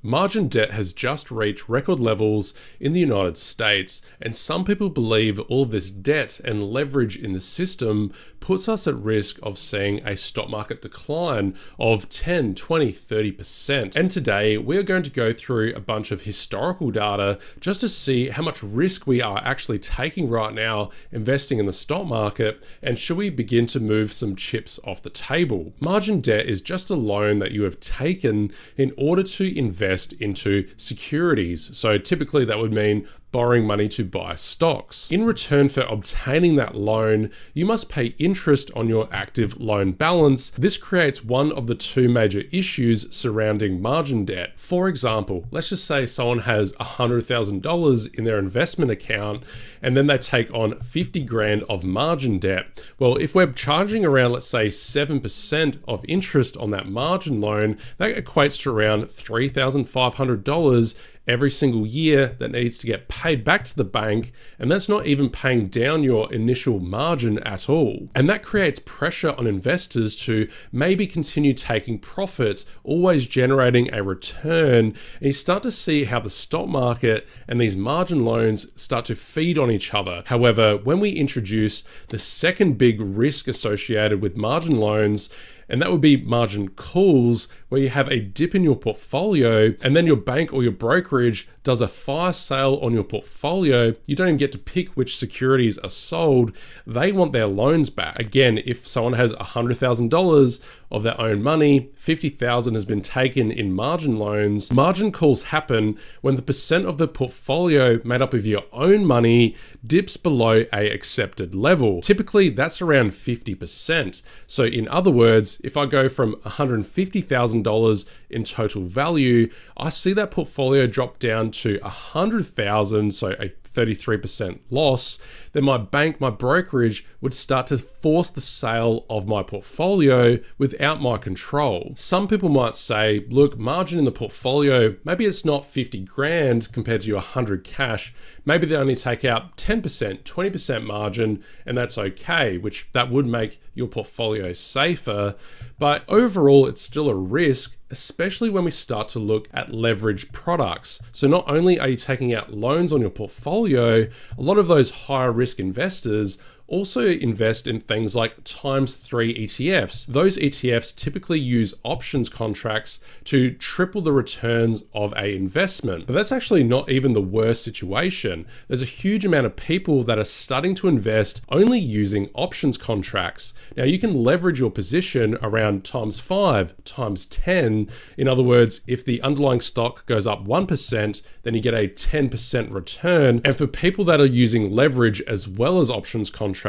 Margin debt has just reached record levels in the United States, and some people believe all of this debt and leverage in the system puts us at risk of seeing a stock market decline of 10, 20, 30%. And today we're going to go through a bunch of historical data just to see how much risk we are actually taking right now investing in the stock market, and should we begin to move some chips off the table. Margin debt is just a loan that you have taken in order to invest into securities. So typically that would mean borrowing money to buy stocks. In return for obtaining that loan, you must pay interest on your active loan balance. This creates one of the two major issues surrounding margin debt. For example, let's just say someone has $100,000 in their investment account and then they take on 50 grand of margin debt. Well, if we're charging around, let's say 7% of interest on that margin loan, that equates to around $3,500 every single year that needs to get paid back to the bank, and that's not even paying down your initial margin at all. And that creates pressure on investors to maybe continue taking profits, always generating a return, and you start to see how the stock market and these margin loans start to feed on each other. However, when we introduce the second big risk associated with margin loans, and that would be margin calls, where you have a dip in your portfolio and then your bank or your brokerage does a fire sale on your portfolio. You don't even get to pick which securities are sold. They want their loans back. Again, if someone has $100,000 of their own money, $50,000 has been taken in margin loans. Margin calls happen when the percent of the portfolio made up of your own money dips below a accepted level. Typically, that's around 50%. So in other words, if I go from $150,000 in total value, I see that portfolio drop down to $100,000, so a 33% loss, then my bank, my brokerage would start to force the sale of my portfolio without my control. Some people might say, look, margin in the portfolio, maybe it's not 50 grand compared to your 100 cash. Maybe they only take out 10%, 20% margin, and that's okay, which that would make your portfolio safer. But overall, it's still a risk, especially when we start to look at leverage products. So not only are you taking out loans on your portfolio, a lot of those higher risk investors also invest in things like ×3 ETFs. Those ETFs typically use options contracts to triple the returns of an investment. But that's actually not even the worst situation. There's a huge amount of people that are starting to invest only using options contracts. Now you can leverage your position around ×5, ×10. In other words, if the underlying stock goes up 1%, then you get a 10% return. And for people that are using leverage as well as options contracts,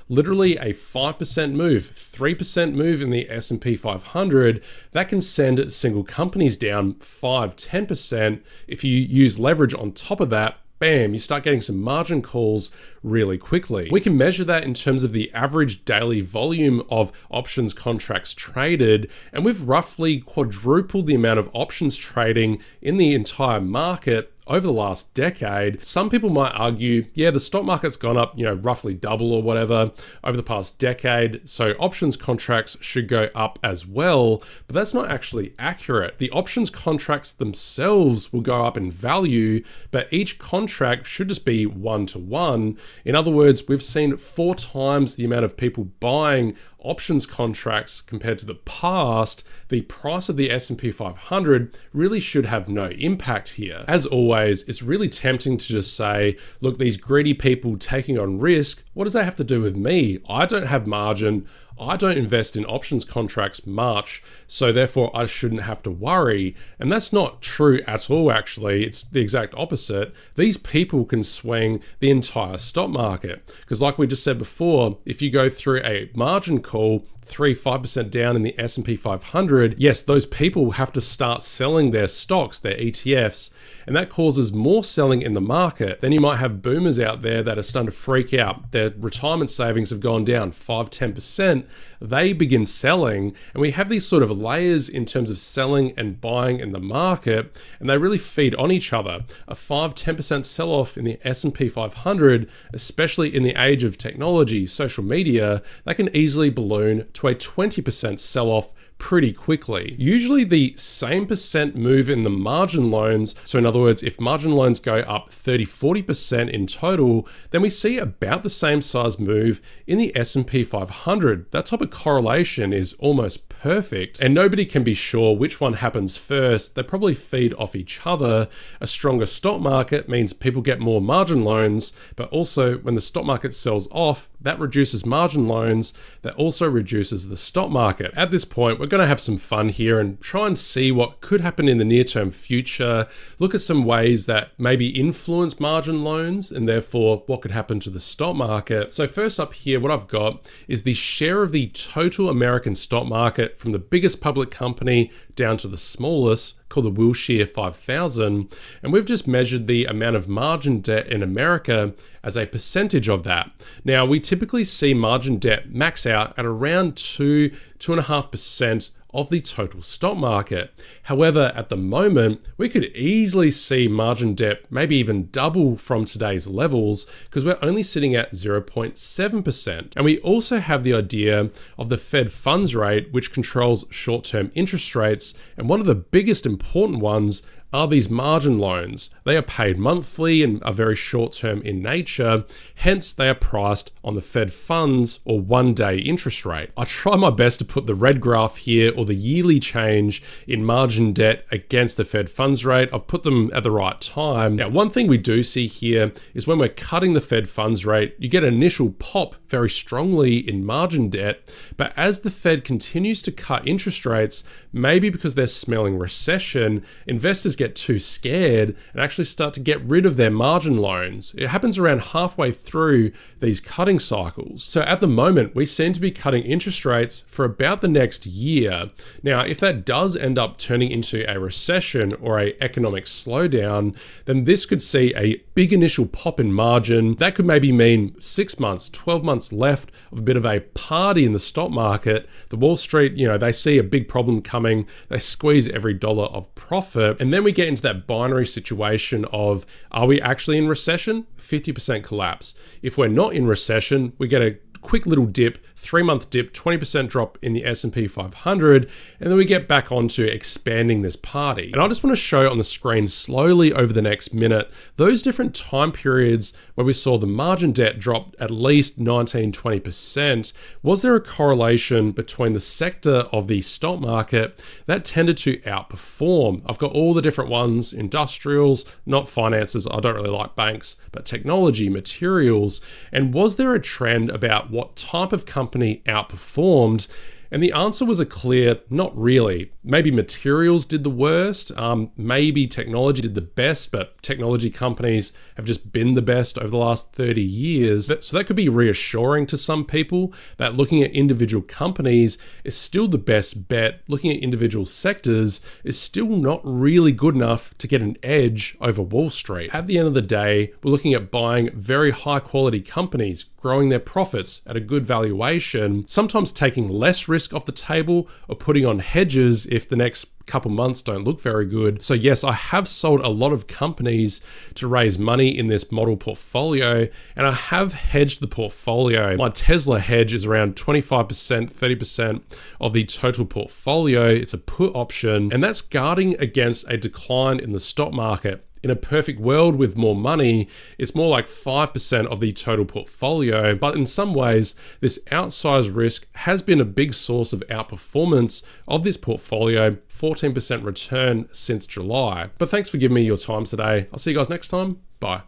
literally a 5% move, 3% move in the S&P 500, that can send single companies down 5-10%. If you use leverage on top of that, bam, you start getting some margin calls really quickly. We can measure that in terms of the average daily volume of options contracts traded, and we've roughly quadrupled the amount of options trading in the entire market over the last decade. Some people might argue, yeah, the stock market's gone up, roughly double or whatever over the past decade, so options contracts should go up as well, but that's not actually accurate. The options contracts themselves will go up in value, but each contract should just be 1-to-1. In other words, we've seen 4 times the amount of people buying options contracts compared to the past. The price of the S&P 500 really should have no impact here. As always, it's really tempting to just say, look, these greedy people taking on risk, what does that have to do with me? I don't have margin. I don't invest in options contracts much, so therefore I shouldn't have to worry. And that's not true at all, actually. It's the exact opposite. These people can swing the entire stock market. Because like we just said before, if you go through a margin call, 3-5% down in the S&P 500, yes, those people have to start selling their stocks, their ETFs, and that causes more selling in the market. Then you might have boomers out there that are starting to freak out. Their retirement savings have gone down 5-10%. They begin selling, and we have these sort of layers in terms of selling and buying in the market, and they really feed on each other. A 5-10% sell-off in the S&P 500, especially in the age of technology, social media, that can easily balloon to a 20% sell-off pretty quickly. Usually the same percent move in the margin loans. So in other words, if margin loans go up 30-40% in total, then we see about the same size move in the S&P 500. That type of correlation is almost perfect, and nobody can be sure which one happens first. They probably feed off each other. A stronger stock market means people get more margin loans, but also when the stock market sells off, that reduces margin loans. That also reduces the stock market. At this point, we're going to have some fun here and try and see what could happen in the near-term future, look at some ways that maybe influence margin loans and therefore what could happen to the stock market. So first up here, what I've got is the share of the total American stock market from the biggest public company down to the smallest, called the Wilshire 5000, and we've just measured the amount of margin debt in America as a percentage of that. Now, we typically see margin debt max out at around 2.5% of the total stock market. However, at the moment, we could easily see margin debt maybe even double from today's levels because we're only sitting at 0.7%. And we also have the idea of the Fed funds rate, which controls short-term interest rates. And one of the biggest important ones are these margin loans. They are paid monthly and are very short-term in nature. Hence, they are priced on the Fed funds or one-day interest rate. I try my best to put the red graph here or the yearly change in margin debt against the Fed funds rate. I've put them at the right time. Now, one thing we do see here is when we're cutting the Fed funds rate, you get an initial pop very strongly in margin debt. But as the Fed continues to cut interest rates, maybe because they're smelling recession, investors get too scared and actually start to get rid of their margin loans. It happens around halfway through these cutting cycles. So at the moment, we seem to be cutting interest rates for about the next year. Now, if that does end up turning into a recession or an economic slowdown, then this could see a big initial pop in margin. That could maybe mean 6 months, 12 months left of a bit of a party in the stock market. The Wall Street, they see a big problem coming. They squeeze every dollar of profit. And then we get into that binary situation of, are we actually in recession? 50% collapse. If we're not in recession, we get a quick little dip, 3-month dip, 20% drop in the S&P 500, and then we get back onto expanding this party. And I just want to show on the screen slowly over the next minute those different time periods where we saw the margin debt drop at least 19-20%. Was there a correlation between the sector of the stock market that tended to outperform? I've got all the different ones: industrials, not finances, I don't really like banks, but technology, materials. And was there a trend about what type of company outperformed? And the answer was a clear, not really. Maybe materials did the worst, maybe technology did the best, but technology companies have just been the best over the last 30 years. So that could be reassuring to some people that looking at individual companies is still the best bet. Looking at individual sectors is still not really good enough to get an edge over Wall Street. At the end of the day, we're looking at buying very high quality companies, growing their profits at a good valuation, sometimes taking less risk off the table or putting on hedges if the next couple months don't look very good. So yes, I have sold a lot of companies to raise money in this model portfolio, and I have hedged the portfolio. My Tesla hedge is around 25%, 30% of the total portfolio. It's a put option, and that's guarding against a decline in the stock market. In a perfect world with more money, it's more like 5% of the total portfolio. But in some ways, this outsized risk has been a big source of outperformance of this portfolio, 14% return since July. But thanks for giving me your time today. I'll see you guys next time. Bye.